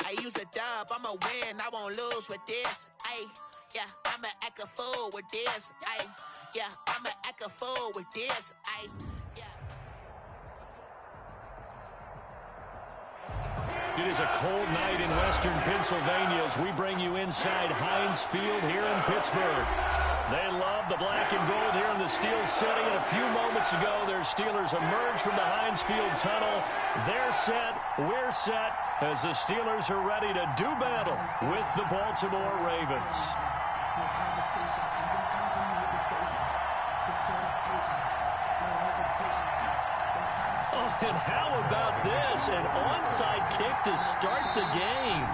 I use a dub, I'ma win, I won't lose with this. Ay, yeah, I'ma act a fool with this. Ay, yeah, I'ma act a fool with this. Ay, yeah. It is a cold night in western Pennsylvania as we bring you inside Heinz Field here in Pittsburgh. They love the black and gold here in the Steel City, and a few moments ago, their Steelers emerged from the Heinz Field tunnel. They're set, we're set, as the Steelers are ready to do battle with the Baltimore Ravens. Oh, and how about this? An onside kick to start the game.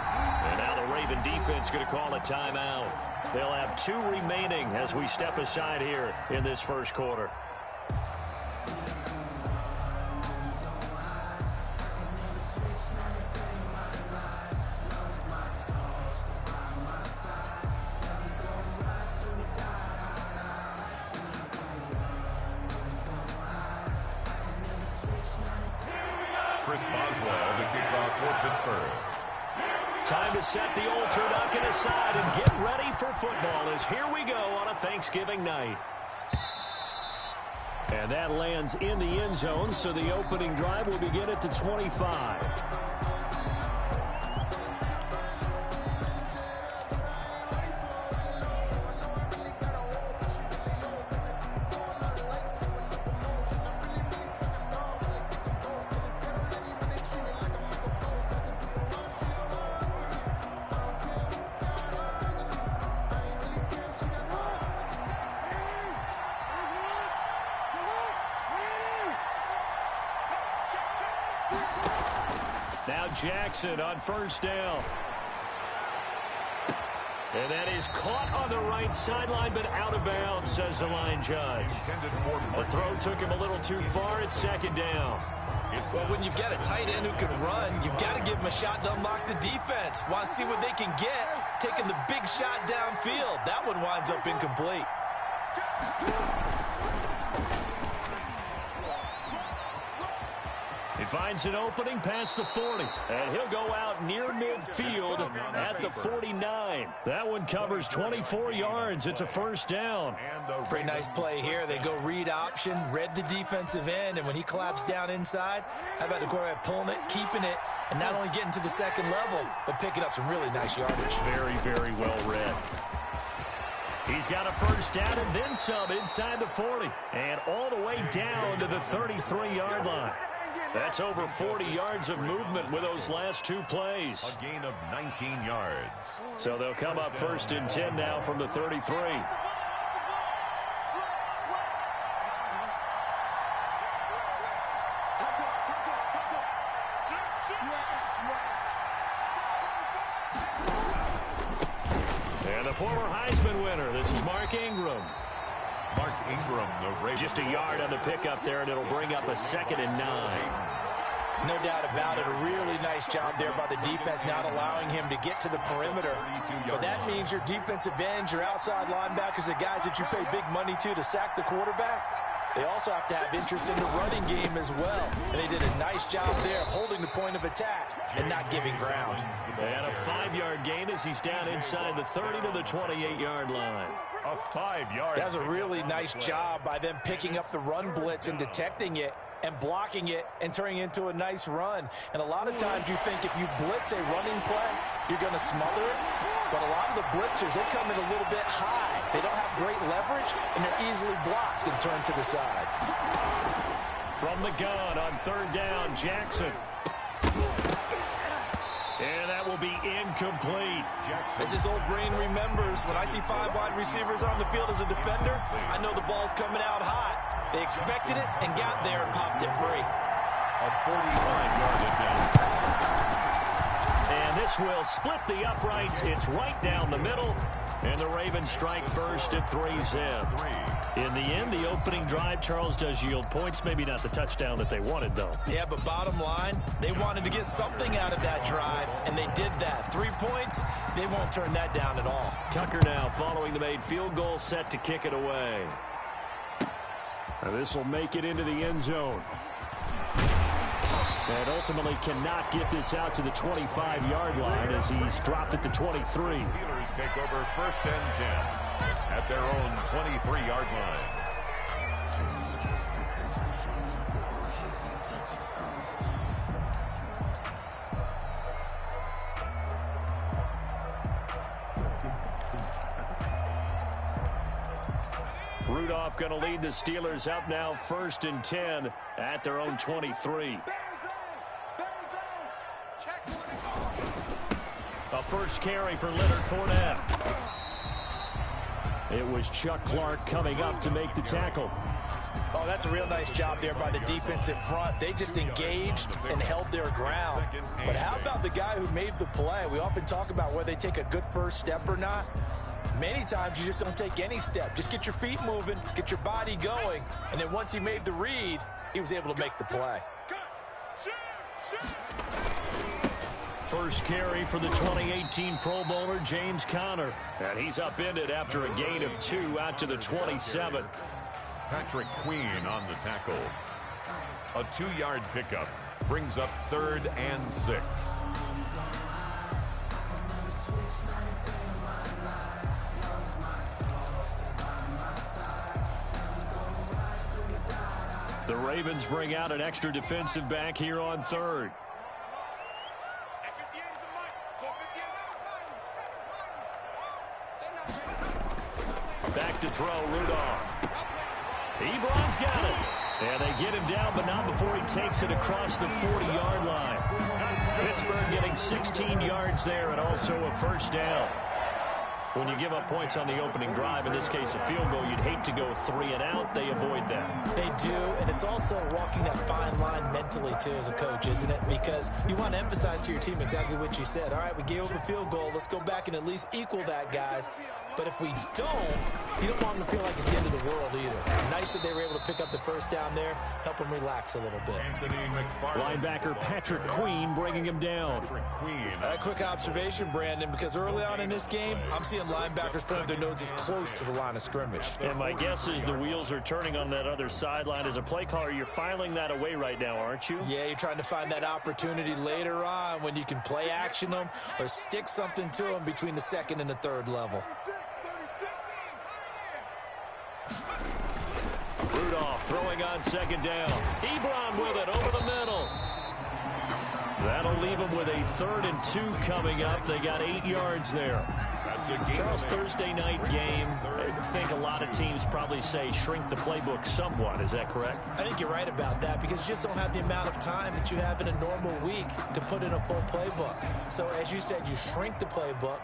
And now the Raven defense going to call a timeout. They'll have 2 remaining as we step aside here in this first quarter. Chris Boswell, the kickoff for Pittsburgh. Time to set the old turducken aside and get ready for football as here we go on a Thanksgiving night. And that lands in the end zone, so the opening drive will begin at the 25. Now Jackson on first down. And that is caught on the right sideline, but out of bounds, says the line judge. The throw took him a little too far. It's second down. Well, when you've got a tight end who can run, you've got to give him a shot to unlock the defense. Want to see what they can get, taking the big shot downfield. That one winds up incomplete. He finds an opening past the 40, and he'll go out near midfield at the 49. That one covers 24 yards. It's a first down. Pretty nice play here. They go read option, read the defensive end, and when he collapsed down inside, how about the quarterback pulling it, keeping it, and not only getting to the second level, but picking up some really nice yardage. Very, very well read. He's got a first down and then some inside the 40, and all the way down to the 33-yard line. That's over 40 yards of movement with those last 2 plays. A gain of 19 yards. So they'll come up first and 10 now from the 33. And the former Heisman winner, this is Mark Ingram. Mark Ingram, the Ravens. Just a yard on the pickup there, and it'll bring up a 2nd and 9. No doubt about it. A really nice job there by the defense, not allowing him to get to the perimeter. But that means your defensive ends, your outside linebackers, the guys that you pay big money to sack the quarterback, they also have to have interest in the running game as well. And they did a nice job there holding the point of attack and not giving ground. And a 5-yard gain as he's down inside the 30 to the 28-yard line. A 5-yard. That's a really nice job by them picking up the run blitz and detecting it and blocking it and turning it into a nice run. And a lot of times you think if you blitz a running play, you're going to smother it. But a lot of the blitzers, they come in a little bit high. They don't have great leverage, and they're easily blocked and turned to the side. From the gun on 3rd down, Jackson. And that will be incomplete. As his old brain remembers, when I see 5 wide receivers on the field as a defender, I know the ball's coming out hot. They expected it and got there and popped it free. A 45-yard attempt. And this will split the uprights. It's right down the middle. And the Ravens strike first at 3-zip. In the end, the opening drive, Charles, does yield points. Maybe not the touchdown that they wanted, though. Yeah, but bottom line, they wanted to get something out of that drive, and they did that. 3 points, they won't turn that down at all. Tucker now following the made field goal, set to kick it away. And this will make it into the end zone. And ultimately cannot get this out to the 25-yard line as he's dropped it to 23. Steelers take over 1st and 10 at their own 23-yard line. Rudolph going to lead the Steelers up now 1st and 10 at their own 23. A first carry for Leonard Fournette. It was Chuck Clark coming up to make the tackle. Oh, that's a real nice job there by the defensive front. They just engaged and held their ground. But how about the guy who made the play? We often talk about whether they take a good first step or not. Many times you just don't take any step. Just get your feet moving, get your body going, and then once he made the read, he was able to make the play. First carry for the 2018 Pro Bowler, James Conner. And he's upended after a gain of 2 out to the 27. Patrick Queen on the tackle. A 2-yard pickup brings up 3rd and 6. The Ravens bring out an extra defensive back here on 3rd. Back to throw, Rudolph. Ebron's got it. And they get him down, but not before he takes it across the 40-yard line. Pittsburgh getting 16 yards there and also a first down. When you give up points on the opening drive, in this case a field goal, you'd hate to go 3 and out. They avoid that. They do, and it's also walking that fine line mentally, too, as a coach, isn't it? Because you want to emphasize to your team exactly what you said. All right, we gave up a field goal. Let's go back and at least equal that, guys. But if we don't, you don't want them to feel like it's the end of the world either. Nice that they were able to pick up the first down there, help them relax a little bit. Linebacker Patrick Queen bringing him down. A quick observation, Brandon, because early on in this game, I'm seeing linebackers putting their noses close to the line of scrimmage. And my guess is the wheels are turning on that other sideline. As a play caller, you're filing that away right now, aren't you? Yeah, you're trying to find that opportunity later on when you can play action them or stick something to them between the 2nd and the 3rd level. Rudolph throwing on 2nd down. Ebron with it over the middle. That'll leave them with a 3rd and 2 coming up. They got 8 yards there. Charles, Thursday night game, I think a lot of teams probably say shrink the playbook somewhat. Is that correct? I think you're right about that because you just don't have the amount of time that you have in a normal week to put in a full playbook. So as you said, you shrink the playbook,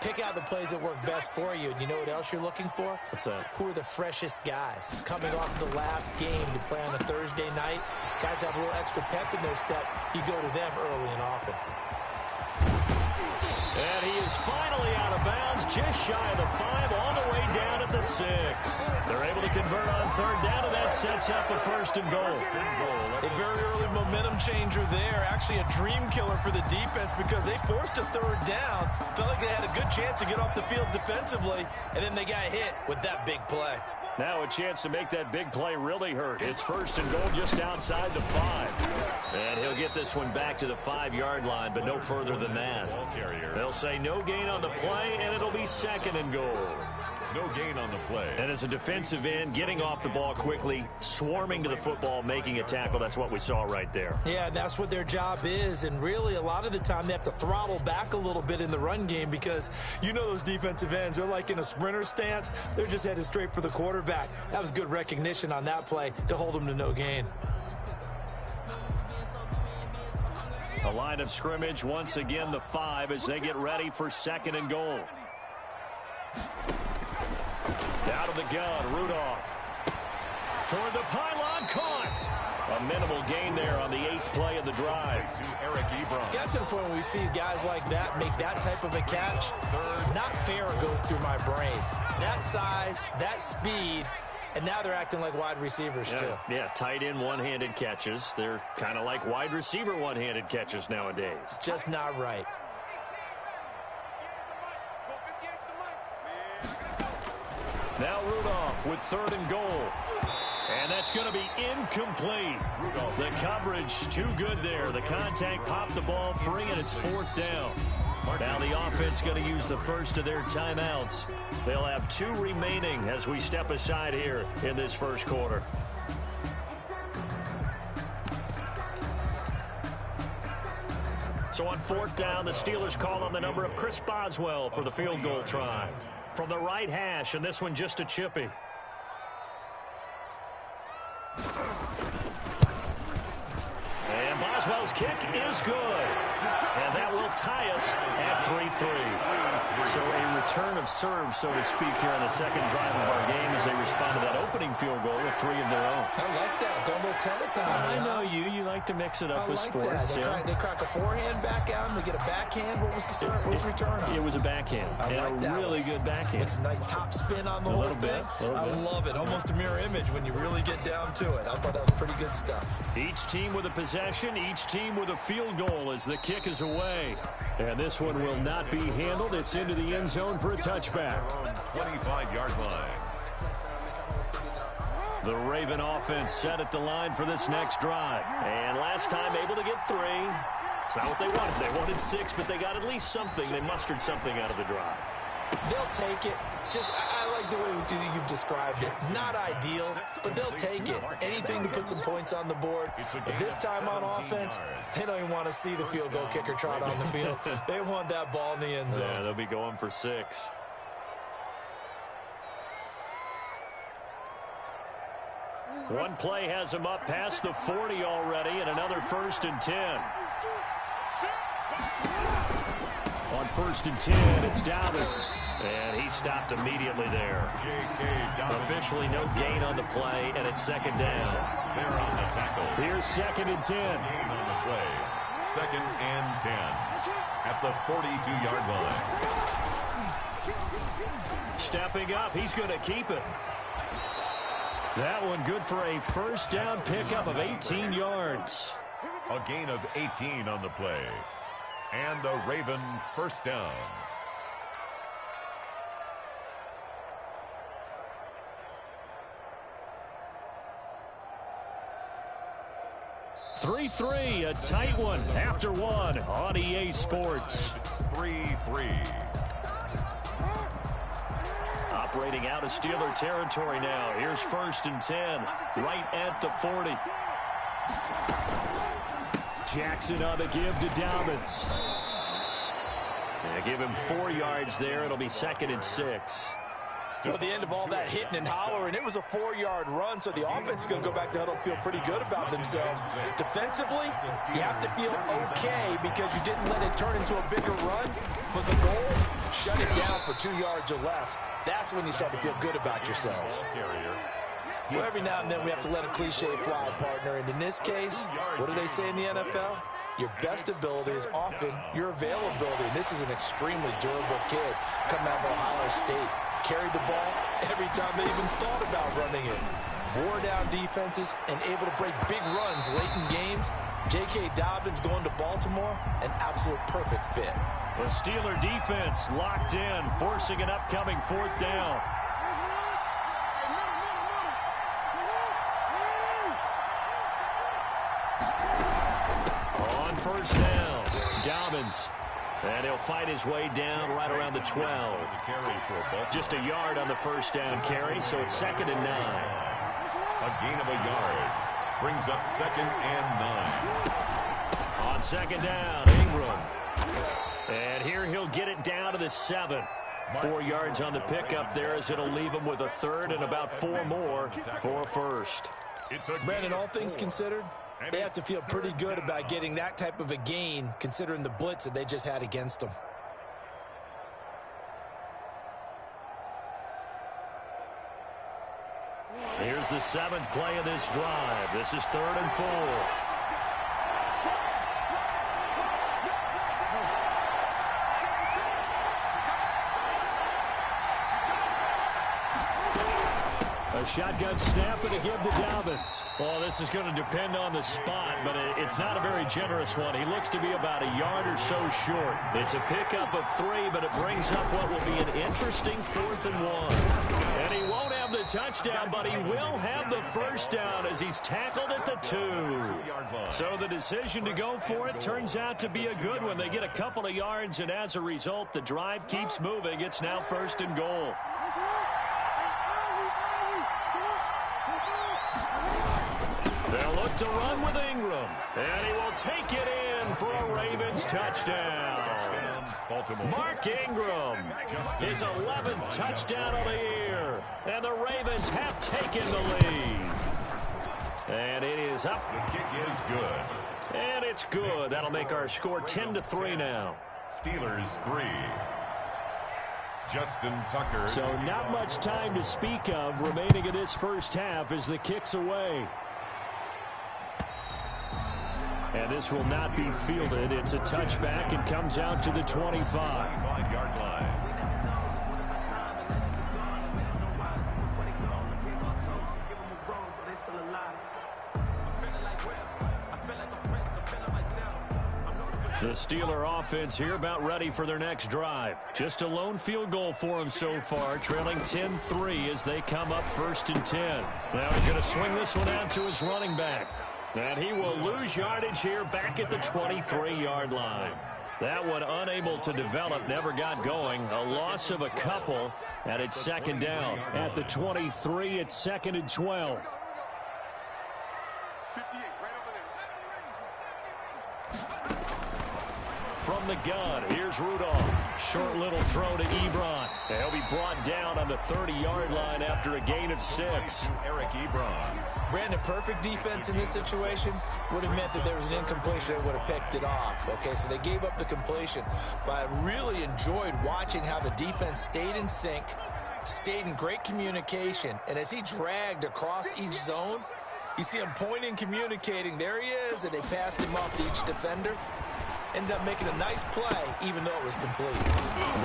pick out the plays that work best for you. And you know what else you're looking for? What's that? Who are the freshest guys coming off the last game to play on a Thursday night? Guys have a little extra pep in their step. You go to them early and often. And he is finally out of bounds, just shy of the 5, all the way down at the 6. They're able to convert on 3rd down, and that sets up a 1st and goal. A very early momentum changer there. Actually a dream killer for the defense because they forced a 3rd down. Felt like they had a good chance to get off the field defensively, and then they got hit with that big play. Now a chance to make that big play really hurt. It's 1st and goal just outside the 5. And he'll get this one back to the 5-yard line, but no further than that. They'll say no gain on the play, and it'll be 2nd and goal. No gain on the play. And as a defensive end, getting off the ball quickly, swarming to the football, making a tackle, that's what we saw right there. Yeah, and that's what their job is. And really, a lot of the time, they have to throttle back a little bit in the run game because you know those defensive ends, they're like in a sprinter stance. They're just headed straight for the quarterback. That was good recognition on that play to hold them to no gain. A line of scrimmage, once again, the 5 as they get ready for 2nd and goal. Out of the gun, Rudolph. Toward the pylon, caught. A minimal gain there on the 8th play of the drive. Eric Ebron. It's got to the point where we see guys like that make that type of a catch. Not fair goes through my brain. That size, that speed, and now they're acting like wide receivers, too. Yeah, tight end one-handed catches. They're kind of like wide receiver one-handed catches nowadays. Just not right. Now Rudolph with 3rd and goal. And that's going to be incomplete. The coverage too good there. The contact popped the ball free, and it's 4th down. Now the offense going to use the first of their timeouts. They'll have 2 remaining as we step aside here in this first quarter. So on 4th down, the Steelers call on the number of Chris Boswell for the field goal try. From the right hash, and this one just a chippy. And Boswell's kick is good. And that will tie us at 3-3. So a return of serve, so to speak, here on the second drive of our game as they respond to that opening field goal with 3 of their own. I like that. Go a little tennis on me. I know you. You like to mix it up with sports. They crack a forehand back out and they get a backhand. What was the return on? It was a backhand. And a really good backhand. It's a nice top spin on the whole thing. I love it. Almost a mirror image when you really get down to it. I thought that was pretty good stuff. Each team with a possession, each team with a field goal as the kick is away. And this one will not be handled. It's into the end zone for a touchback. 25-yard line. The Raven offense set at the line for this next drive. And last time able to get 3. It's not what they wanted. They wanted 6, but they got at least something. They mustered something out of the drive. They'll take it. I like the way you've described it. Not ideal, but they'll take it. Anything to put some points on the board. But this time on offense, they don't even want to see the field goal kicker trot on the field. They want that ball in the end zone. Yeah, they'll be going for 6. One play has him up past the 40 already, and another 1st and 10. On 1st and 10, it's Dobbins. And he stopped immediately there. Officially no gain on the play, and it's 2nd down. They're on the tackle. Here's 2nd and 10. Gain on the play. 2nd and 10 at the 42-yard line. Stepping up, he's going to keep it. That one good for a 1st down pickup of 18 yards. A gain of 18 on the play. And a Raven 1st down. 3-3, a tight one after 1 on EA Sports. 3-3. Operating out of Steeler territory now. Here's 1st and 10, right at the 40. Jackson on the give to Dobbins. They give him 4 yards there. It'll be 2nd and 6. Well, the end of all that hitting and hollering, it was a 4-yard run, so the offense is going to go back to huddle and feel pretty good about themselves. Defensively, you have to feel okay because you didn't let it turn into a bigger run, but the goal, shut it down for 2 yards or less. That's when you start to feel good about yourselves. Well, every now and then we have to let a cliche fly, partner, and in this case, what do they say in the NFL? Your best ability is often your availability, and this is an extremely durable kid coming out of Ohio State. Carried the ball every time they even thought about running it. Wore down defenses and able to break big runs late in games. J.K. Dobbins going to Baltimore, an absolute perfect fit. The Steeler defense locked in, forcing an upcoming 4th down. On 1st down, Dobbins. And he'll fight his way down right around the 12. Just a yard on the 1st down carry, so it's 2nd and 9. A gain of a yard brings up 2nd and 9. On 2nd down, Ingram. And here he'll get it down to the 7. 4 yards on the pickup there as it'll leave him with a 3rd and about 4 more for a 1st. Brandon, all things considered, they have to feel pretty good about getting that type of a gain considering the blitz that they just had against them. Here's the 7th play of this drive. This is 3rd and 4. A shotgun snap and a give to Dobbins. Well, this is going to depend on the spot, but it's not a very generous one. He looks to be about a yard or so short. It's a pickup of 3, but it brings up what will be an interesting 4th and 1. And he won't have the touchdown, but he will have the first down as he's tackled at the 2. So the decision to go for it turns out to be a good one. They get a couple of yards, and as a result, the drive keeps moving. It's now 1st and goal. They'll look to run with Ingram, and he will take it in for a Ravens touchdown. Mark Ingram, his 11th touchdown of the year, and the Ravens have taken the lead. And it is up. The kick is good. And it's good. That'll make our score 10-3 now. Steelers 3. Justin Tucker. So not much time to speak of remaining in this first half as the kick's away. And this will not be fielded. It's a touchback and comes out to the 25. 5-yard line. The Steeler offense here about ready for their next drive. Just a lone field goal for them so far, trailing 10-3 as they come up 1st and 10. Now he's going to swing this one out to his running back. And he will lose yardage here back at the 23-yard line. That one unable to develop, never got going. A loss of a couple, and it's 2nd down. At the 23, it's 2nd and 12. From the gun, here's Rudolph. Short little throw to Ebron. And he'll be brought down on the 30-yard line after a gain of 6. Eric Ebron. Brandon, perfect defense in this situation would have meant that there was an incompletion that would have picked it off. Okay, so they gave up the completion. But I really enjoyed watching how the defense stayed in sync, stayed in great communication. And as he dragged across each zone, you see him pointing, communicating. There he is, and they passed him off to each defender. Ended up making a nice play, even though it was complete.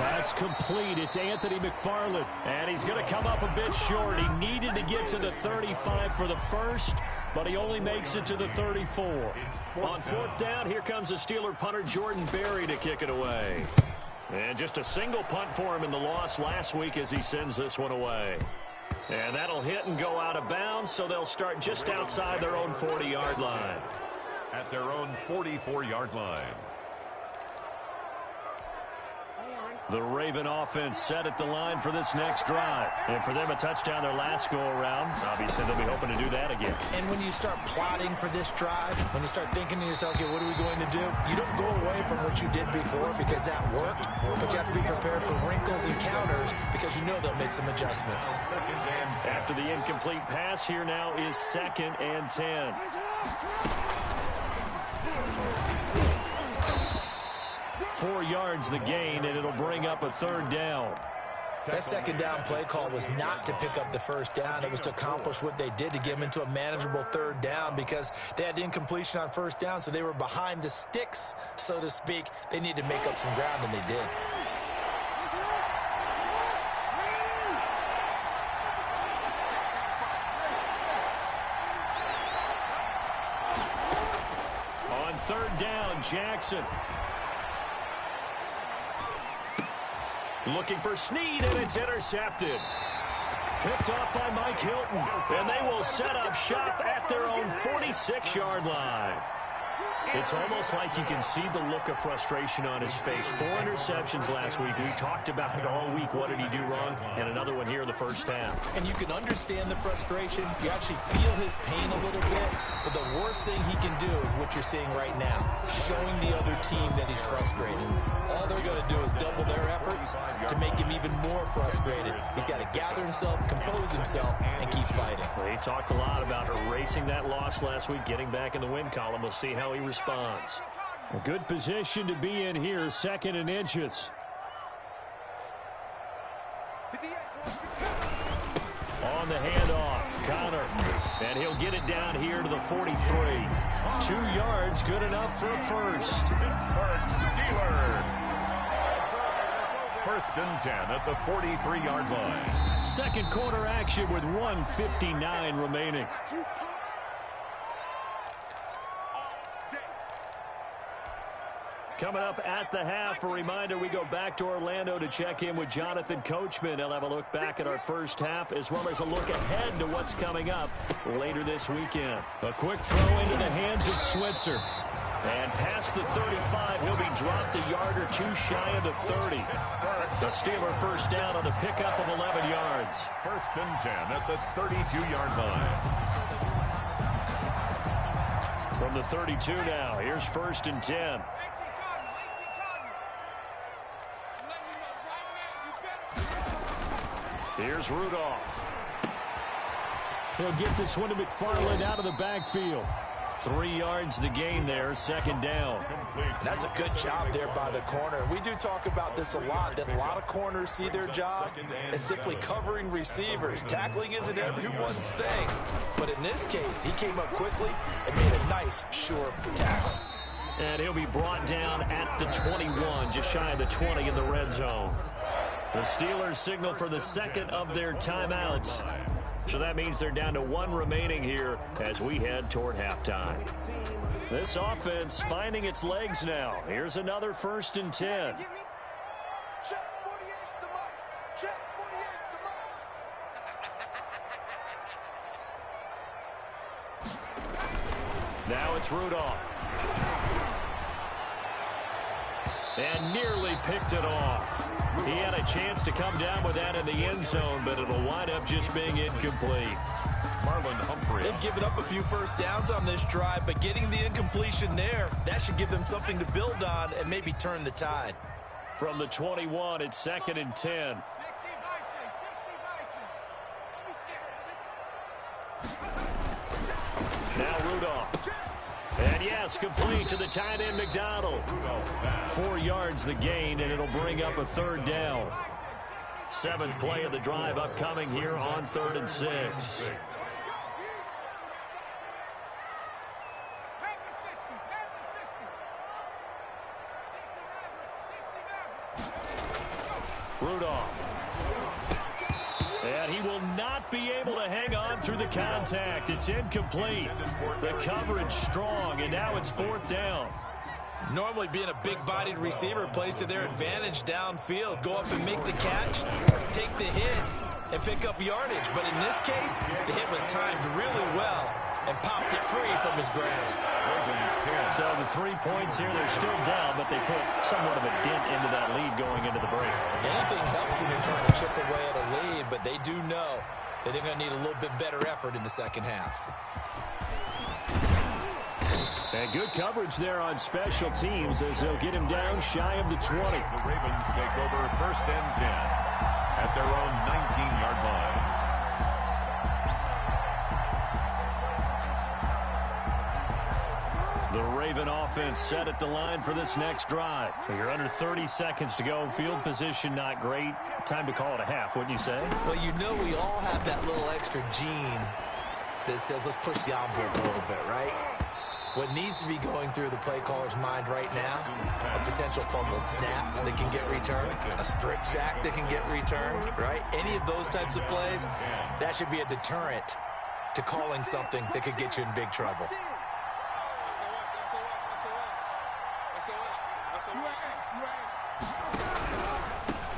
That's complete. It's Anthony McFarland. And he's going to come up a bit short. He needed to get to the 35 for the first, but he only makes it to the 34. On 4th down, here comes the Steeler punter Jordan Berry to kick it away. And just a single punt for him in the loss last week as he sends this one away. And that'll hit and go out of bounds, so they'll start just outside their own 40-yard line. At their own 44-yard line. The Raven offense set at the line for this next drive. And for them, a touchdown their last go-around. Obviously, they'll be hoping to do that again. And when you start plotting for this drive, when you start thinking to yourself, okay, what are we going to do? You don't go away from what you did before because that worked, but you have to be prepared for wrinkles and counters because you know they'll make some adjustments. After the incomplete pass, here now is 2nd and 10. 4 yards the gain, and it'll bring up a 3rd down. That 2nd down play call was not to pick up the 1st down. It was to accomplish what they did to get them into a manageable 3rd down because they had incompletion on 1st down, so they were behind the sticks, so to speak. They needed to make up some ground, and they did. On 3rd down, Jackson. Looking for Snead, and it's intercepted. Picked off by Mike Hilton, and they will set up shop at their own 46-yard line. It's almost like you can see the look of frustration on his face. 4 interceptions last week. We talked about it all week. What did he do wrong? And another one here in the first half. And you can understand the frustration. You actually feel his pain a little bit. But the worst thing he can do is what you're seeing right now, showing the other team that he's frustrated. All they're going to do is double their efforts to make him even more frustrated. He's got to gather himself, compose himself, and keep fighting. Well, he talked a lot about erasing that loss last week, getting back in the win column. We'll see how he responds. A good position to be in here, 2nd and inches. On the handoff, Connor. And he'll get it down here to the 43. 2 yards, good enough for a first. Pittsburgh Steelers. First and 10 at the 43-yard line. Second quarter action with 1:59 remaining. Coming up at the half, a reminder, we go back to Orlando to check in with Jonathan Coachman. He'll have a look back at our first half as well as a look ahead to what's coming up later this weekend. A quick throw into the hands of Switzer. And past the 35, he'll be dropped a yard or two shy of the 30. The Steeler first down on the pickup of 11 yards. First and 10 at the 32-yard line. From the 32 now, here's first and 10. Here's Rudolph. He'll get this one to McFarland out of the backfield. 3 yards the gain there, second down. That's a good job there by the corner. We do talk about this a lot, that a lot of corners see their job as simply covering receivers. Tackling isn't everyone's thing. But in this case, he came up quickly and made a nice, sure tackle. And he'll be brought down at the 21, just shy of the 20 in the red zone. The Steelers signal for the second of their timeouts. So that means they're down to 1 remaining here as we head toward halftime. This offense finding its legs now. Here's another first and 10. Now it's Rudolph. And nearly picked it off. He had a chance to come down with that in the end zone, but it'll wind up just being incomplete. Marlon Humphrey. They've given up a few first downs on this drive, but getting the incompletion there, that should give them something to build on and maybe turn the tide. From the 21, it's second and 10. Now Rudolph. And yes, complete to the tight end McDonald. 4 yards the gain, and it'll bring up a third down. 7th play of the drive upcoming here on 3rd and 6. Rudolph. And he will not be able to hang on through the contact. It's incomplete. The coverage strong, and now it's 4th down. Normally being a big-bodied receiver plays to their advantage downfield. Go up and make the catch, take the hit, and pick up yardage. But in this case, the hit was timed really well and popped it free from his grasp. So the 3 points here, they're still down, but they put somewhat of a dent into that lead going into the break. Anything helps when you're trying to chip away at a lead, but they do know that they're going to need a little bit better effort in the second half. And good coverage there on special teams as they'll get him down shy of the 20. The Ravens take over first and 10 at their own 19-yard line. The Raven offense set at the line for this next drive. You're under 30 seconds to go. Field position not great. Time to call it a half, wouldn't you say? Well, you know we all have that little extra gene that says let's push the envelope a little bit, right? What needs to be going through the play caller's mind right now, a potential fumbled snap that can get returned, a strip sack that can get returned, right? Any of those types of plays, that should be a deterrent to calling something that could get you in big trouble.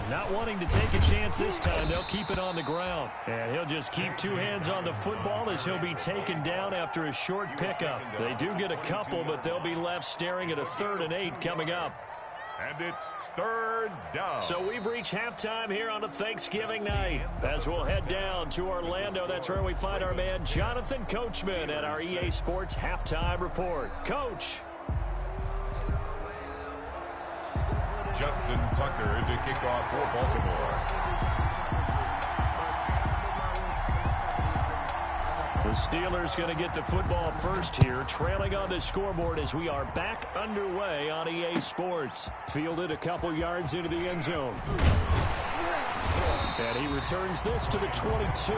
Not wanting to take a chance this time, they'll keep it on the ground. And he'll just keep 2 hands on the football as he'll be taken down after a short pickup. They do get a couple, but they'll be left staring at a 3rd and 8 coming up. And it's 3rd down. So we've reached halftime here on a Thanksgiving night. As we'll head down to Orlando, that's where we find our man Jonathan Coachman at our EA Sports Halftime Report. Coach. Justin Tucker to kick off for Baltimore. The Steelers going to get the football first here, trailing on the scoreboard as we are back underway on EA Sports. Fielded a couple yards into the end zone. And he returns this to the 22.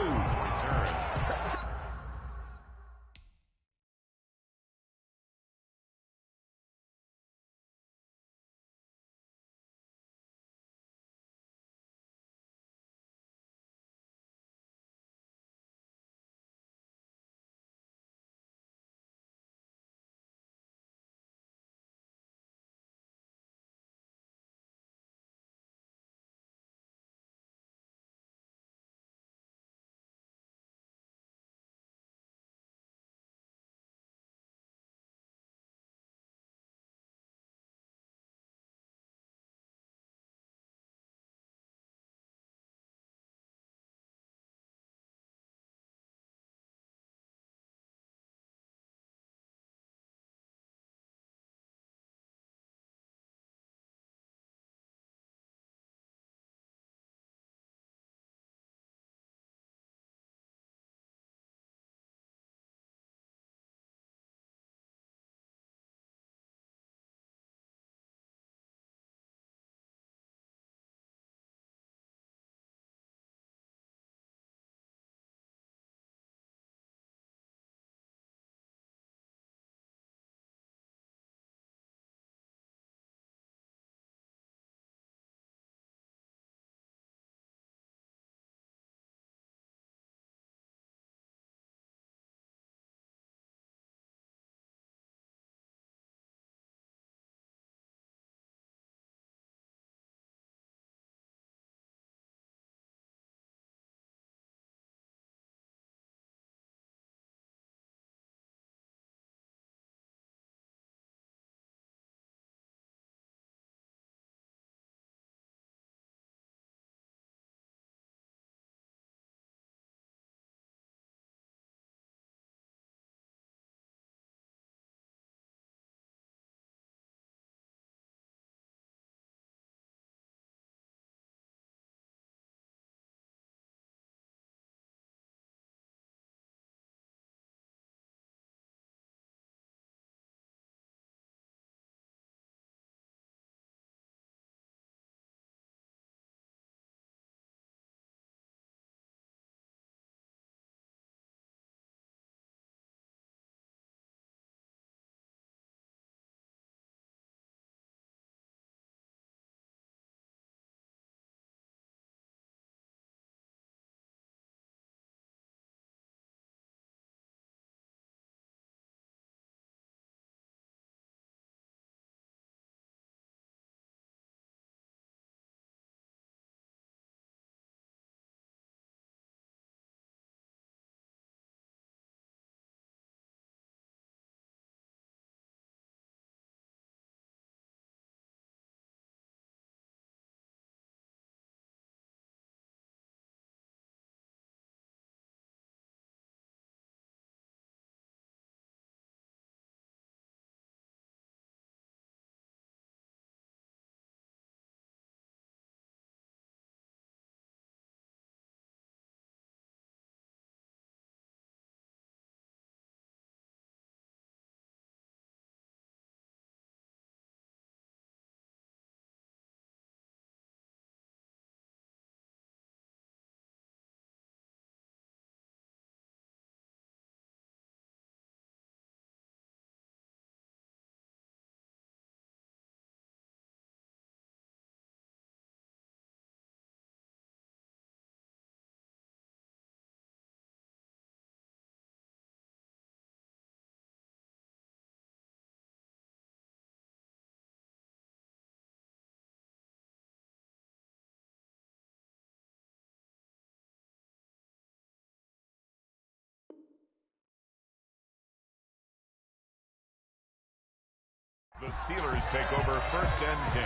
The Steelers take over 1st and 10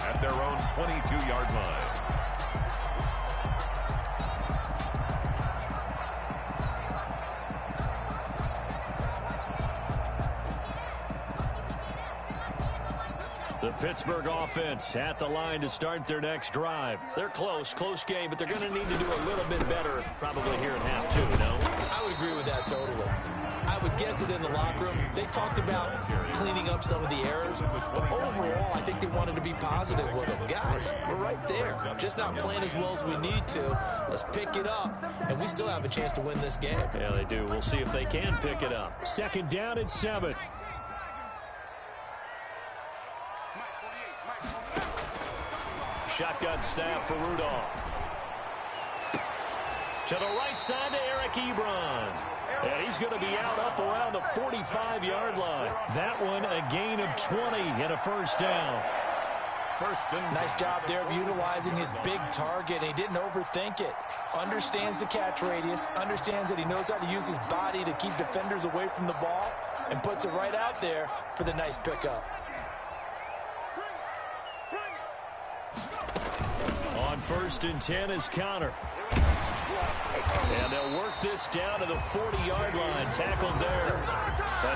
at their own 22-yard line. The Pittsburgh offense at the line to start their next drive. They're close game, but they're going to need to do a little bit better probably here in half two, no? I would agree with that totally. I would guess it in the locker room. They talked about cleaning up some of the errors, but overall, I think they wanted to be positive with them. Guys, we're right there. Just not playing as well as we need to. Let's pick it up, and we still have a chance to win this game. Yeah, they do. We'll see if they can pick it up. 2nd down and 7. Shotgun snap for Rudolph. To the right side to Eric Ebron. And he's going to be out up around the 45-yard line. That one a gain of 20 and a 1st down. Nice job there of utilizing his big target. He didn't overthink it. Understands the catch radius. Understands that he knows how to use his body to keep defenders away from the ball. And puts it right out there for the nice pickup. On 1st and 10 is Connor. And they'll work this down to the 40-yard line. Tackled there.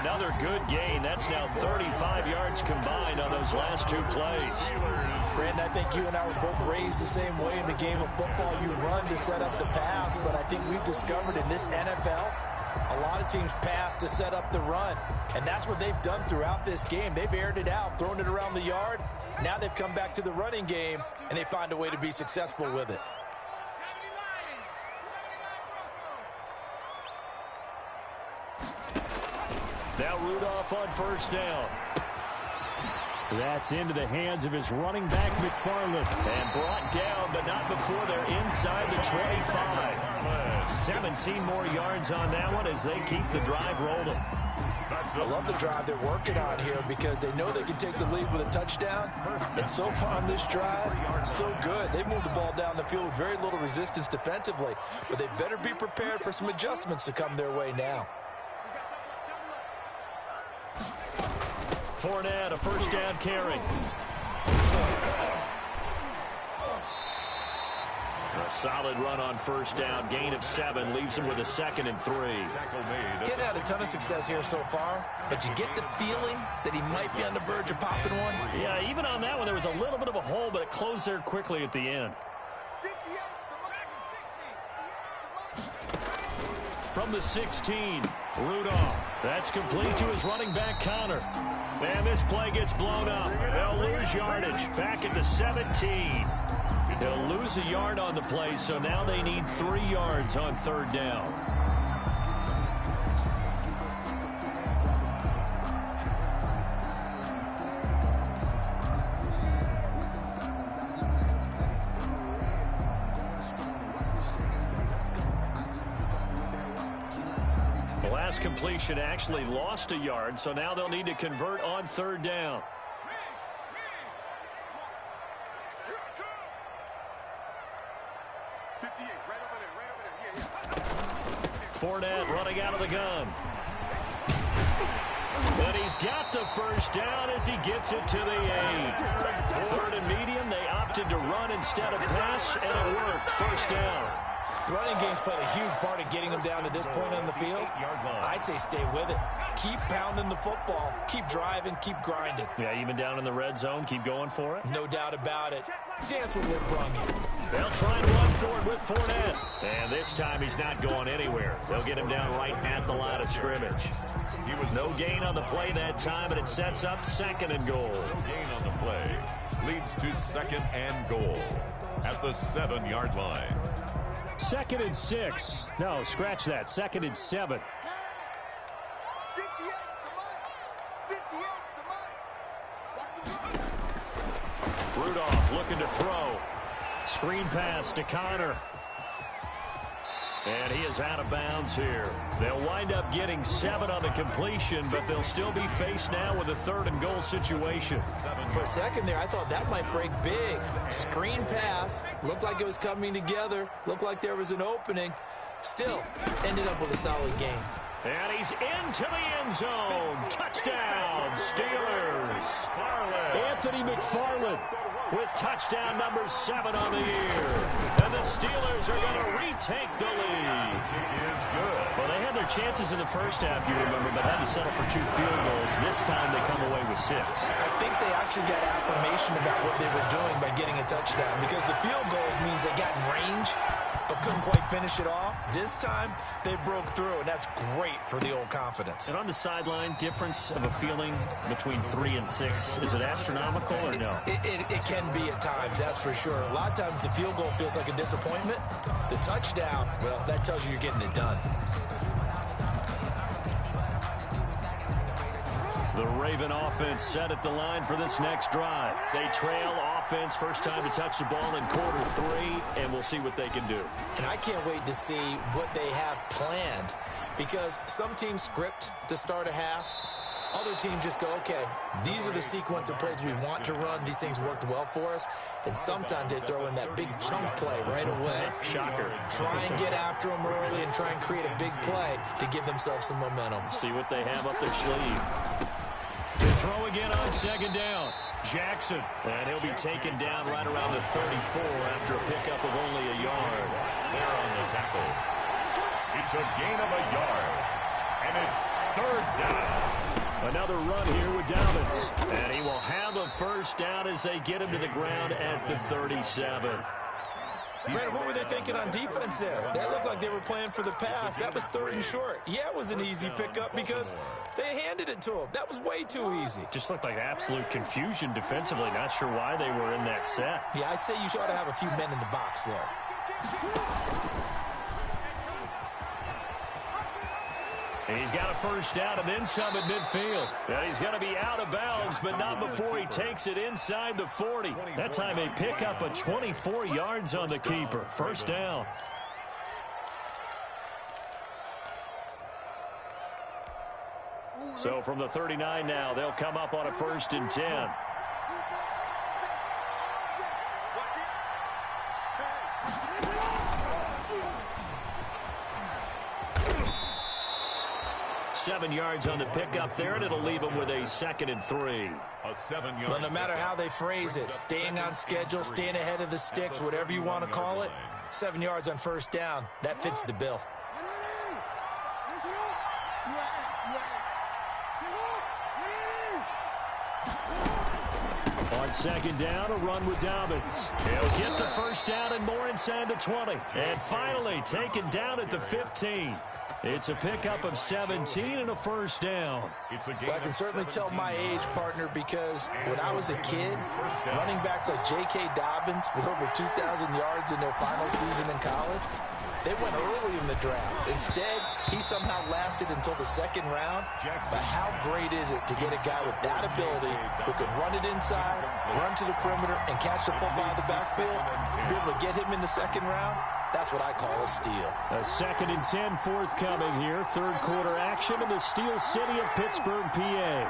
Another good gain. That's now 35 yards combined on those last 2 plays. Brandon, I think you and I were both raised the same way in the game of football. You run to set up the pass, but I think we've discovered in this NFL, a lot of teams pass to set up the run. And that's what they've done throughout this game. They've aired it out, thrown it around the yard. Now they've come back to the running game, and they find a way to be successful with it. Now Rudolph on 1st down. That's into the hands of his running back, McFarland. And brought down, but not before they're inside the 25. 17 more yards on that one as they keep the drive rolling. I love the drive they're working on here because they know they can take the lead with a touchdown. And so far on this drive, so good. They've moved the ball down the field with very little resistance defensively. But they better be prepared for some adjustments to come their way now. Fournette, a 1st down carry. A solid run on 1st down. Gain of 7 leaves him with a 2nd and 3. Getting had a ton of success here so far, but you get the feeling that he might be on the verge of popping one. Yeah, even on that one, there was a little bit of a hole, but it closed there quickly at the end. From the 16, Rudolph. That's complete to his running back, Connor. And this play gets blown up. They'll lose yardage. Back at the 17. They'll lose a yard on the play, so now they need 3 yards on 3rd down. The last completion actually lost a yard, so now they'll need to convert on 3rd down. Fournette running out of the gun. But he's got the 1st down as he gets it to the 8. 3rd and medium, they opted to run instead of pass, and it worked. 1st down. The running game's played a huge part in getting them down to this point on the field. I say stay with it. Keep pounding the football. Keep driving. Keep grinding. Yeah, even down in the red zone, keep going for it. No doubt about it. Dance with what brung you. They'll try and run for it with Fournette. And this time he's not going anywhere. They'll get him down right at the line of scrimmage. He was no gain on the play that time, and it sets up 2nd and goal. No gain on the play. Leads to 2nd and goal at the 7-yard line. 2nd and 6. No, scratch that. 2nd and 7. Rudolph looking to throw. Screen pass to Connor. And he is out of bounds here. They'll wind up getting 7 on the completion, but they'll still be faced now with a 3rd and goal situation. For a second there, I thought that might break big. Screen pass. Looked like it was coming together. Looked like there was an opening. Still, ended up with a solid game. And he's into the end zone. Touchdown, Steelers. Anthony McFarland with touchdown number 7 on the year. And the Steelers are going to retake the lead. Well, they had their chances in the first half, you remember, but had to settle for 2 field goals. This time they come away with 6. I think they actually got affirmation about what they were doing by getting a touchdown, because the field goals means they got in range but couldn't quite finish it off. This time, they broke through, and that's great for the old confidence. And on the sideline, difference of a feeling between 3 and 6, is it astronomical or no? It can be at times, that's for sure. A lot of times the field goal feels like a disappointment. The touchdown, well, that tells you you're getting it done. The Raven offense set at the line for this next drive. They trail offense, first time to touch the ball in quarter 3, and we'll see what they can do. And I can't wait to see what they have planned, because some teams script to start a half. Other teams just go, okay, these are the sequence of plays we want to run. These things worked well for us. And sometimes they throw in that big chunk play right away. Shocker. Try and get after them early and try and create a big play to give themselves some momentum. See what they have up their sleeve. To throw again on second down. Jackson. And he'll be taken down right around the 34 after a pickup of only a yard. There on the tackle. It's a gain of a yard. And it's 3rd down. Another run here with Dobbins. And he will have a first down as they get him to the ground at the 37. Brandon, what were they thinking on defense there? That looked like they were playing for the pass. That was 3rd and short. Yeah, it was an easy pickup because they handed it to him. That was way too easy. Just looked like absolute confusion defensively. Not sure why they were in that set. Yeah, I'd say you ought to have a few men in the box there. And he's got a first down and then some at midfield. And he's going to be out of bounds, but not before he takes it inside the 40. That time a pickup of 24 yards on the keeper. First down. So from the 39 now, they'll come up on a 1st and 10. Seven yards on the pickup there, and it'll leave them with a 2nd and 3. A 7-yard. But no matter how they phrase it, staying on schedule, staying ahead of the sticks, whatever you want to call it, 7 yards on first down, that fits the bill. On second down, a run with Dobbins. He'll get the first down and more inside the 20. And finally taken down at the 15. It's a pickup of 17 and a first down. Well, I can certainly tell my age, partner, because when I was a kid, running backs like J.K. Dobbins with over 2,000 yards in their final season in college, they went early in the draft. Instead, he somehow lasted until the 2nd round. But how great is it to get a guy with that ability who can run it inside, run to the perimeter, and catch the football out of the backfield? Be able to get him in the 2nd round? That's what I call a steal. A 2nd and 10 forthcoming here. 3rd quarter action in the Steel City of Pittsburgh, PA.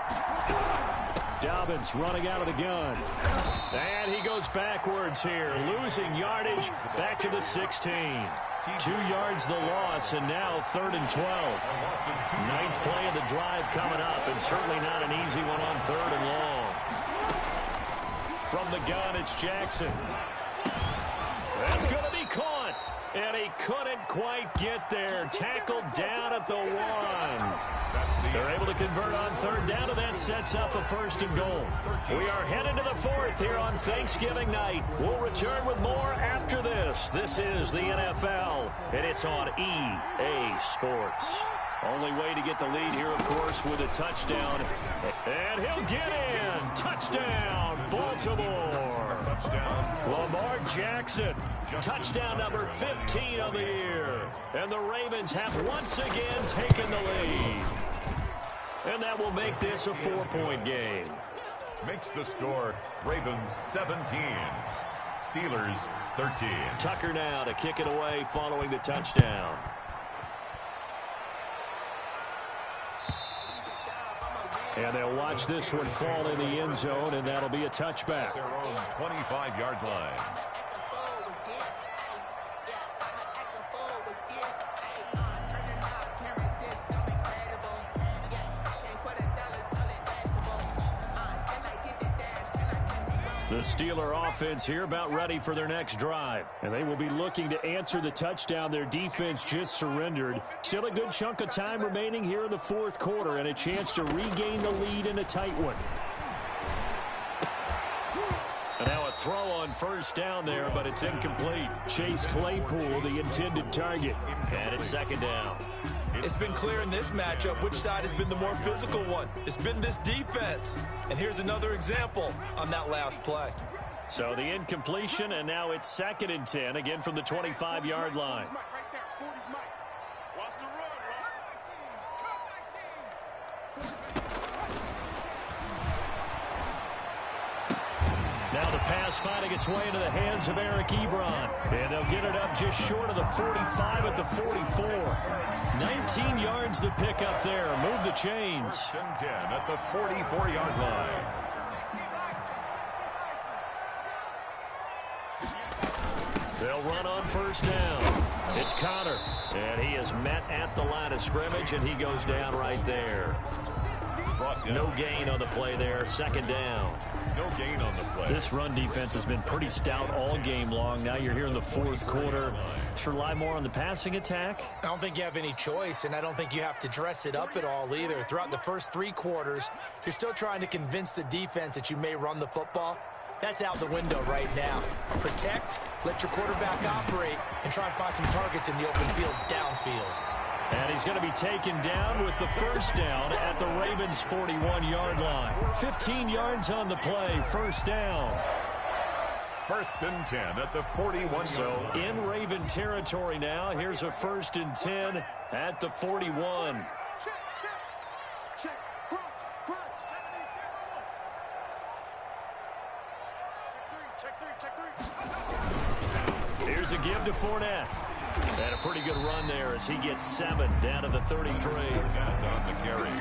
Dobbins running out of the gun. And he goes backwards here, losing yardage back to the 16. 2 yards the loss, and now 3rd and 12. 9th play of the drive coming up, and certainly not an easy one on 3rd and long. From the gun, it's Jackson. That's going to be caught. And he couldn't quite get there. Tackled down at the 1. They're able to convert on 3rd down, and that sets up a 1st and goal. We are headed to the 4th here on Thanksgiving night. We'll return with more after this. This is the NFL, and it's on EA Sports. Only way to get the lead here, of course, with a touchdown. And he'll get in. Touchdown, Baltimore. Lamar Jackson, touchdown number 15 of the year. And the Ravens have once again taken the lead. And that will make this a 4-point game. Makes the score Ravens 17, Steelers 13. Tucker now to kick it away following the touchdown. And they'll watch this one fall in the end zone, and that'll be a touchback. Their own 25-yard line. The Steeler offense here about ready for their next drive. And they will be looking to answer the touchdown their defense just surrendered. Still a good chunk of time remaining here in the fourth quarter and a chance to regain the lead in a tight one. And now a throw on first down there, but it's incomplete. Chase Claypool, the intended target. And it's second down. It's been clear in this matchup which side has been the more physical one. It's been this defense. And here's another example on that last play. So the incompletion, and now it's 2nd and 10, again from the 25-yard line. Now the pass finding its way into the hands of Eric Ebron. And they'll get it up just short of the 45 at the 44. 19 yards to pick up there. Move the chains. 1st and 10 at the 44-yard line. They'll run on first down. It's Connor. And he is met at the line of scrimmage, and he goes down right there. No gain on the play there. 2nd down. No gain on the play. This run defense has been pretty stout all game long. Now you're here in the fourth quarter. Should rely more on the passing attack? I don't think you have any choice, and I don't think you have to dress it up at all either. Throughout the first 3 quarters, you're still trying to convince the defense that you may run the football. That's out the window right now. Protect, let your quarterback operate, and try and find some targets in the open field downfield. And he's going to be taken down with the first down at the Ravens' 41-yard line. 15 yards on the play, first down. 1st and 10 at the 41. So in Raven territory now, here's a 1st and 10 at the 41. Here's a give to Fournette. And a pretty good run there as he gets 7 down to the 33.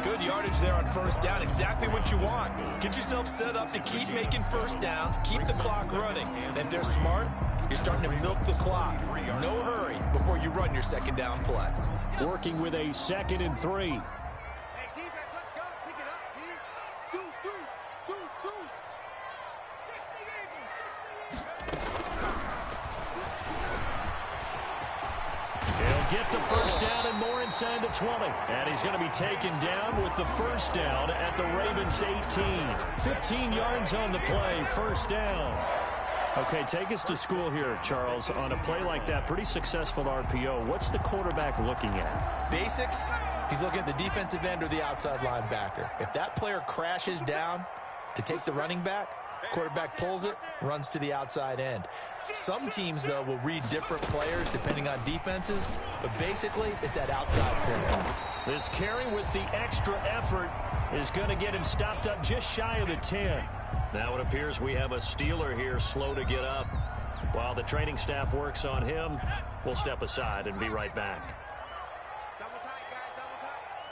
Good yardage there on first down. Exactly what you want. Get yourself set up to keep making first downs, keep the clock running. And if they're smart, you're starting to milk the clock. No hurry before you run your 2nd down play. Working with a 2nd and 3. Get the first down and more inside the 20. And he's going to be taken down with the first down at the Ravens 18. 15 yards on the play, first down. Okay, take us to school here, Charles. On a play like that, pretty successful RPO. What's the quarterback looking at? Basics, he's looking at the defensive end or the outside linebacker. If that player crashes down to take the running back, quarterback pulls it, runs to the outside end. Some teams, though, will read different players depending on defenses, but basically it's that outside player. This carry with the extra effort is going to get him stopped up just shy of the 10. Now it appears we have a Steeler here slow to get up. While the training staff works on him, we'll step aside and be right back.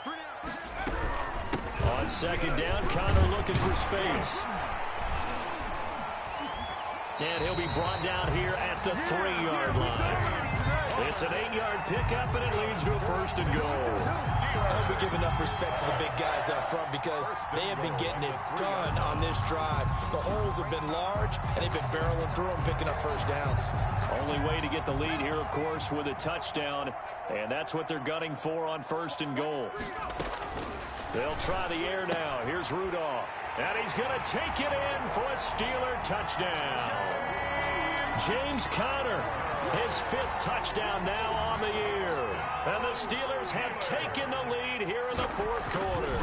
On 2nd down, Connor looking for space. And he'll be brought down here at the 3-yard line. It's an 8-yard pickup, and it leads to a 1st and goal. I hope we give enough respect to the big guys up front because they have been getting it done on this drive. The holes have been large, and they've been barreling through them, picking up first downs. Only way to get the lead here, of course, with a touchdown, and that's what they're gunning for on 1st and goal. They'll try the air now. Here's Rudolph. And he's going to take it in for a Steeler touchdown. James Conner, his 5th touchdown now on the year. And the Steelers have taken the lead here in the 4th quarter.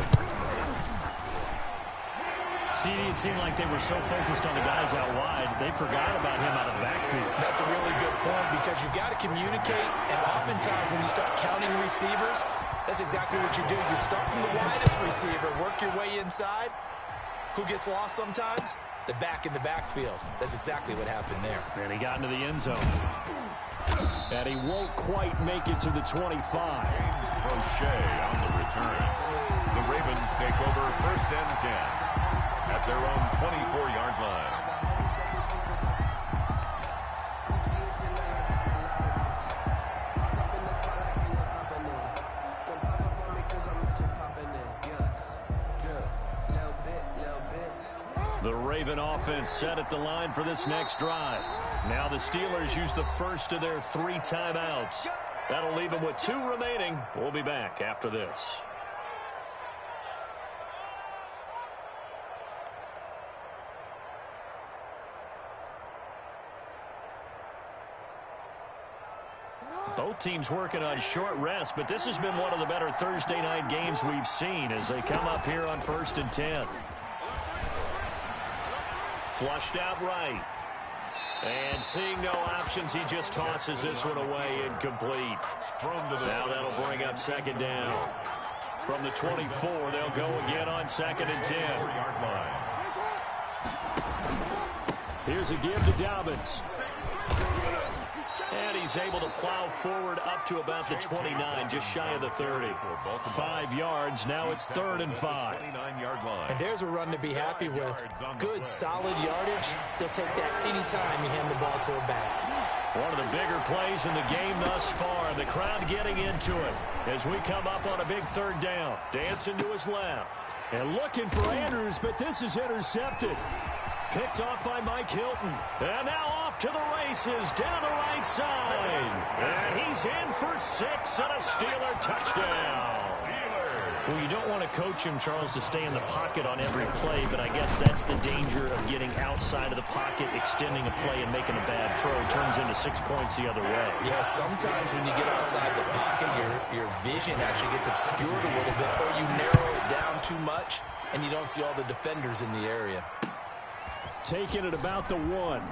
CD, it seemed like they were so focused on the guys out wide, they forgot about him out of the backfield. That's a really good point because you've got to communicate, and oftentimes when you start counting receivers, that's exactly what you do. You start from the widest receiver, work your way inside. Who gets lost sometimes? The back in the backfield. That's exactly what happened there. And he got into the end zone. And he won't quite make it to the 25. Crochet on the return. The Ravens take over 1st and 10 at their own 24-yard line. The Raven offense set at the line for this next drive. Now the Steelers use the first of their 3 timeouts. That'll leave them with 2 remaining. We'll be back after this. Both teams working on short rest, but this has been one of the better Thursday night games we've seen as they come up here on 1st and 10. Flushed out right. And seeing no options, he just tosses this one away incomplete. Now that'll bring up 2nd down. From the 24, they'll go again on 2nd and 10. Here's a give to Dobbins. And he's able to plow forward up to about the 29, just shy of the 30. 5 yards. Now it's 3rd and 5. And there's a run to be happy with. Good, solid yardage. They'll take that anytime you hand the ball to a back. One of the bigger plays in the game thus far. The crowd getting into it as we come up on a big 3rd down. Dancing to his left. And looking for Andrews, but this is intercepted. Picked off by Mike Hilton. And now off to the races down the right side. And he's in for 6 and a Steeler touchdown. Well, you don't want to coach him, Charles, to stay in the pocket on every play, but I guess that's the danger of getting outside of the pocket, extending a play, and making a bad throw. It turns into 6 points the other way. Yeah, sometimes when you get outside the pocket, your vision actually gets obscured a little bit, or you narrow it down too much, and you don't see all the defenders in the area. Taking it about the 1.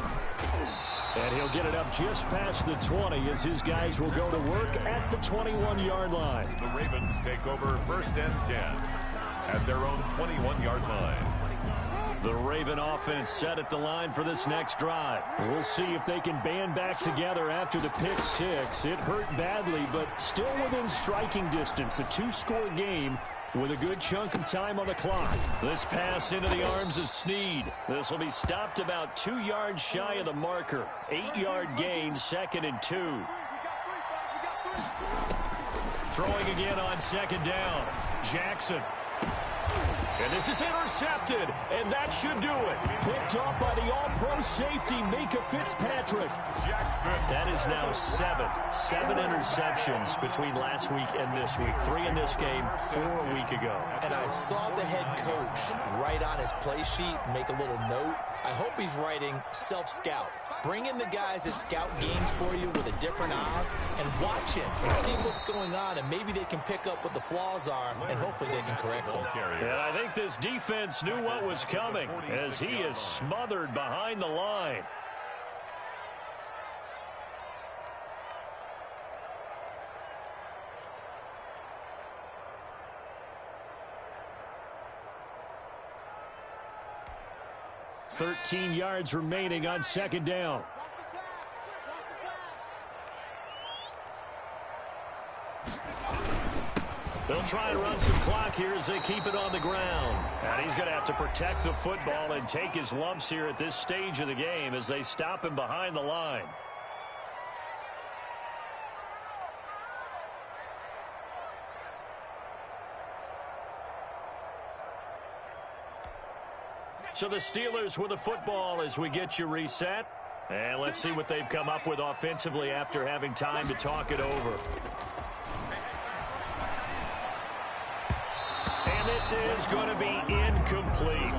And he'll get it up just past the 20 as his guys will go to work at the 21-yard line. The Ravens take over 1st and 10 at their own 21-yard line. The Raven offense set at the line for this next drive. We'll see if they can band back together after the pick 6. It hurt badly, but still within striking distance. A 2-score game with a good chunk of time on the clock. This pass into the arms of Snead. This will be stopped about 2 yards shy of the marker. 8-yard gain, 2nd and 2. Throwing again on 2nd down. Jackson. And this is intercepted, and that should do it. Picked off by the all-pro safety, Micah Fitzpatrick. That is now 7 interceptions between last week and this week. 3 in this game, 4 a week ago. And I saw the head coach write on his play sheet, make a little note. I hope he's writing self-scout. Bring in the guys that scout games for you with a different eye and watch him and see what's going on, and maybe they can pick up what the flaws are, and hopefully they can correct them. And I think this defense knew what was coming as he is smothered behind the line. $13 yards remaining on 2nd down. They'll try and run some clock here as they keep it on the ground. And he's going to have to protect the football and take his lumps here at this stage of the game as they stop him behind the line. So the Steelers with the football as we get you reset. And let's see what they've come up with offensively after having time to talk it over. And this is going to be incomplete.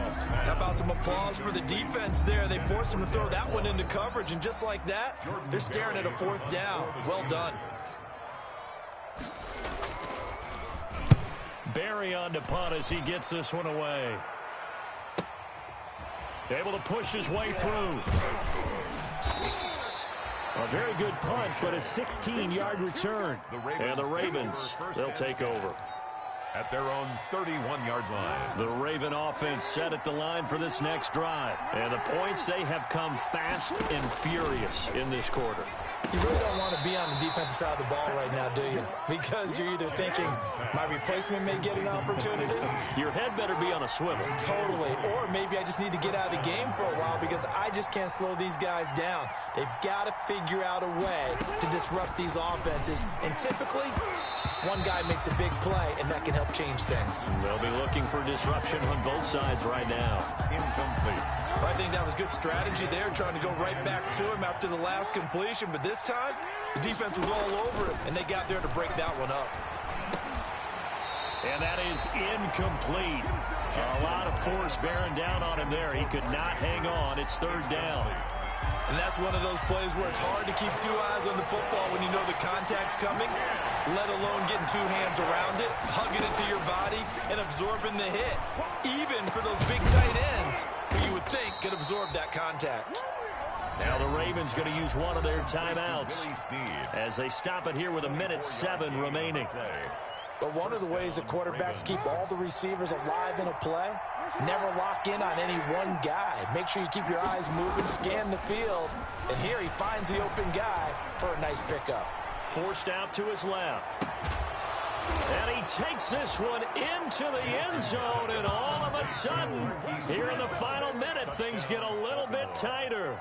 How about some applause for the defense there? They forced him to throw that one into coverage, and just like that, they're staring at a 4th down. Well done. Barry on to punt as he gets this one away. Able to push his way through. A very good punt, but a 16-yard return. And the Ravens, they'll take over. At their own 31-yard line. The Raven offense set at the line for this next drive. And the points, they have come fast and furious in this quarter. You really don't want to be on the defensive side of the ball right now, do you? Because you're either thinking, my replacement may get an opportunity. Your head better be on a swivel. Totally. Or maybe I just need to get out of the game for a while because I just can't slow these guys down. They've got to figure out a way to disrupt these offenses. And typically, one guy makes a big play, and that can help change things. They'll be looking for disruption on both sides right now. Incomplete. I think that was good strategy there, trying to go right back to him after the last completion. But this time, the defense was all over it, and they got there to break that one up. And that is incomplete. A lot of force bearing down on him there. He could not hang on. It's third down. And that's one of those plays where it's hard to keep two eyes on the football when you know the contact's coming, let alone getting two hands around it, hugging it to your body, and absorbing the hit. Even for those big tight ends, who you would think could absorb that contact. Now the Ravens going to use one of their timeouts as they stop it here with 1:07 remaining. But one of the ways that quarterbacks keep all the receivers alive in a play, never lock in on any one guy. Make sure you keep your eyes moving, scan the field. And here he finds the open guy for a nice pickup. Forced out to his left. And he takes this one into the end zone, and all of a sudden, here in the final minute, things get a little bit tighter.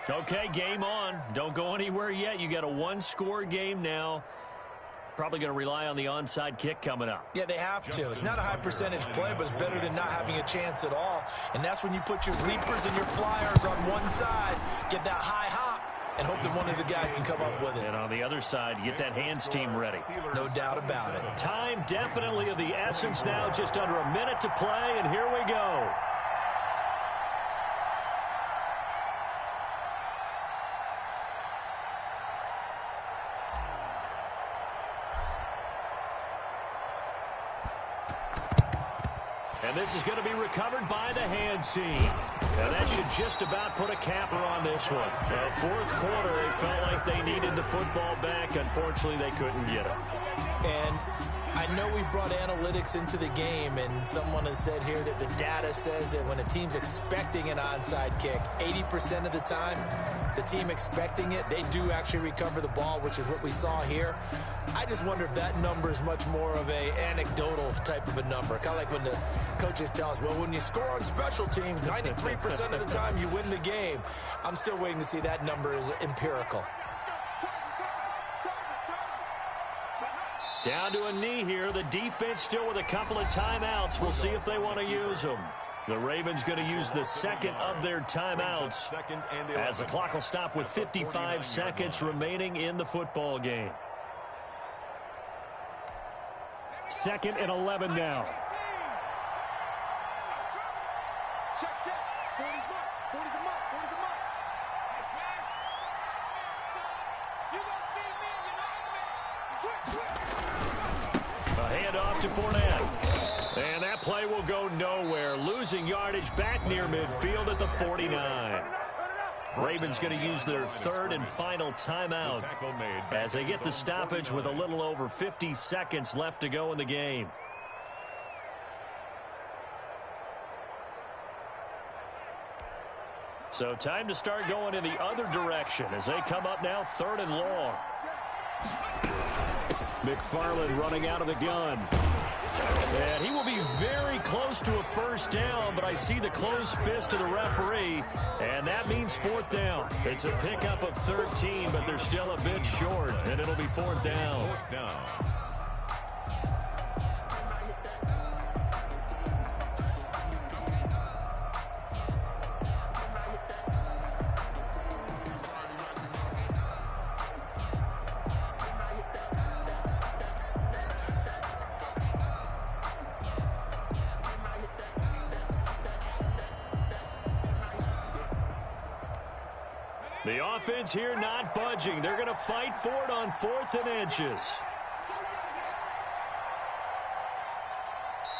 Okay, game on. Don't go anywhere yet. You got a one-score game now. Probably going to rely on the onside kick coming up. Yeah, they have to. It's not a high percentage play, but it's better than not having a chance at all. And that's when you put your leapers and your flyers on one side, get that high hop, and hope that one of the guys can come up with it. And on the other side, get that hands team ready. No doubt about it. Time definitely of the essence now, just under a minute to play, and here we go. And this is going to be recovered by the hands team. And that should just about put a capper on this one. Fourth quarter, it felt like they needed the football back. Unfortunately, they couldn't get it. And I know we brought analytics into the game, and someone has said here that the data says that when a team's expecting an onside kick, 80% of the time, the team expecting it, they do actually recover the ball, which is what we saw here. I just wonder if that number is much more of a anecdotal type of a number. Kind of like when the coaches tell us, well, when you score on special teams, 93% of the time you win the game. I'm still waiting to see that number is empirical. Down to a knee here. The defense still with a couple of timeouts. We'll see if they want to use them. The Ravens going to use the second of their timeouts as the clock will stop with 55 seconds remaining in the football game. 2nd and 11 now. A handoff to Fournette. And that play will go nowhere. Losing yardage back near midfield at the 49. Ravens going to use their third and final timeout as they get the stoppage with a little over 50 seconds left to go in the game. So time to start going in the other direction as they come up now 3rd and long. McFarland running out of the gun. And he will be very close to a first down, but I see the closed fist of the referee, and that means 4th down. It's a pickup of 13, but they're still a bit short, and it'll be 4th down. The offense here not budging. They're going to fight for it on 4th and inches.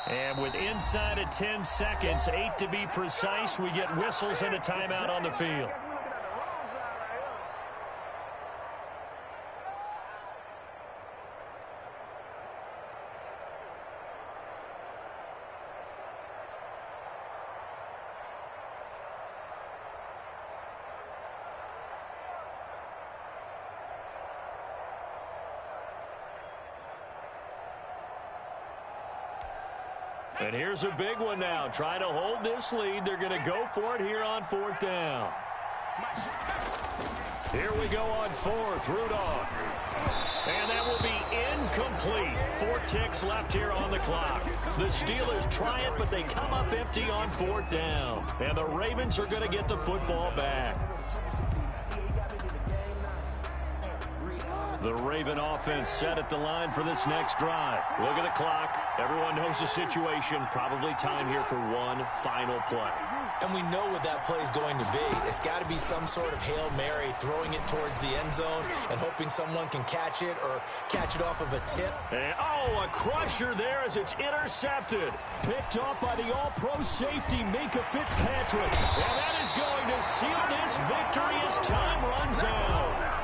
And with inside of 10 seconds, 8 to be precise, we get whistles and a timeout on the field. And here's a big one now. Trying to hold this lead. They're going to go for it here on 4th down. Here we go on 4th. Rudolph. And that will be Incomplete. 4 ticks left here on the clock. The Steelers try it, but they come up empty on 4th down. And the Ravens are going to get the football back. The Raven offense set at the line for this next drive. Look at the clock. Everyone knows the situation. Probably time here for one final play. And we know what that play is going to be. It's got to be some sort of Hail Mary, throwing it towards the end zone and hoping someone can catch it or catch it off of a tip. And, a crusher there as it's intercepted. Picked off by the all-pro safety, Minkah Fitzpatrick. And that is going to seal this victory as time runs out.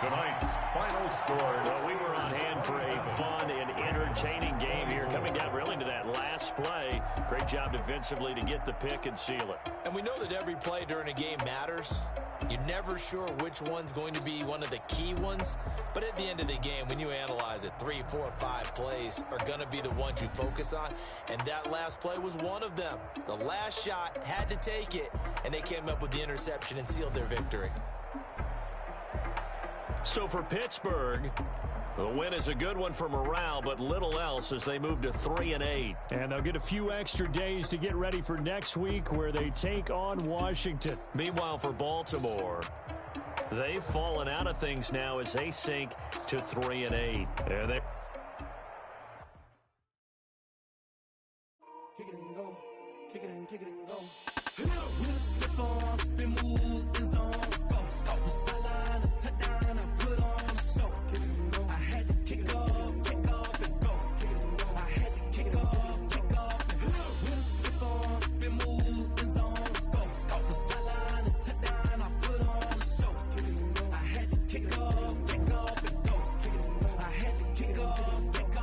Tonight's final score. Well, we were on hand for a fun and entertaining game here, coming down really to that last play. Great job defensively to get the pick and seal it. And we know that every play during a game matters. You're never sure which one's going to be one of the key ones. But at the end of the game, when you analyze it, 3, 4, 5 plays are going to be the ones you focus on. And that last play was one of them. The last shot had to take it, and they came up with the interception and sealed their victory. So for Pittsburgh, the win is a good one for morale, but little else as they move to 3-8. And they'll get a few extra days to get ready for next week where they take on Washington. Meanwhile, for Baltimore, they've fallen out of things now as they sink to 3-8. And they... Kick it and go. Kick it and go. We'll step on, spin, move, in zone, go. The sideline, a touchdown, I put on a show. I had to kick off and go. I had to kick off and go. We'll step on, spin, move, in zone, go. The sideline, a touchdown, I put on a show. I had to kick off and go. I had to kick off and go.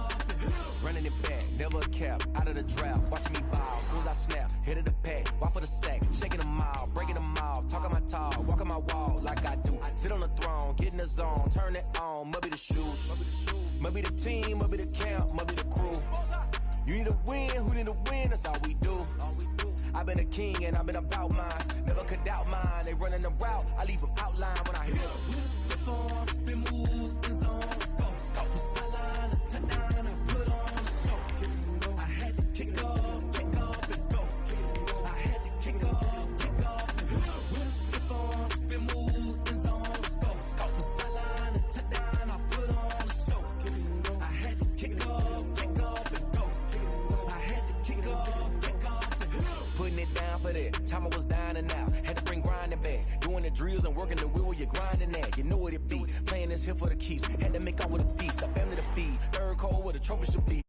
Running it back, never a cap, out of the draft, watching me ball, as soon as I snap, hit of the pack, walk for the sack, shaking them all, breaking them off, talking my talk, walking my wall like I do, sit on the throne, get in the zone, turn it on, must be the shoes, must be the team, must be the camp, must be the crew, you need a win, who need a win, that's all we do, I've been a king and I've been about mine, never could doubt mine, they running the route, I leave them outline when I hit them. We'll step on, spin, move, in zone, go. The sideline, a touchdown, I put on a show. I had to kick off and go. I had to kick off and go. We'll step on, spin, move, in zone, go. The sideline, a touchdown, I put on a show. I had to kick off and go. I had to kick off and go. Putting it down for that, time I was down and out, had to bring grinding back, doing the drills and working the wheel where you're grinding at, you know what it be, playing this here for the keeps, had to make out with a feast, a family to feed, third cold where the trophy should be,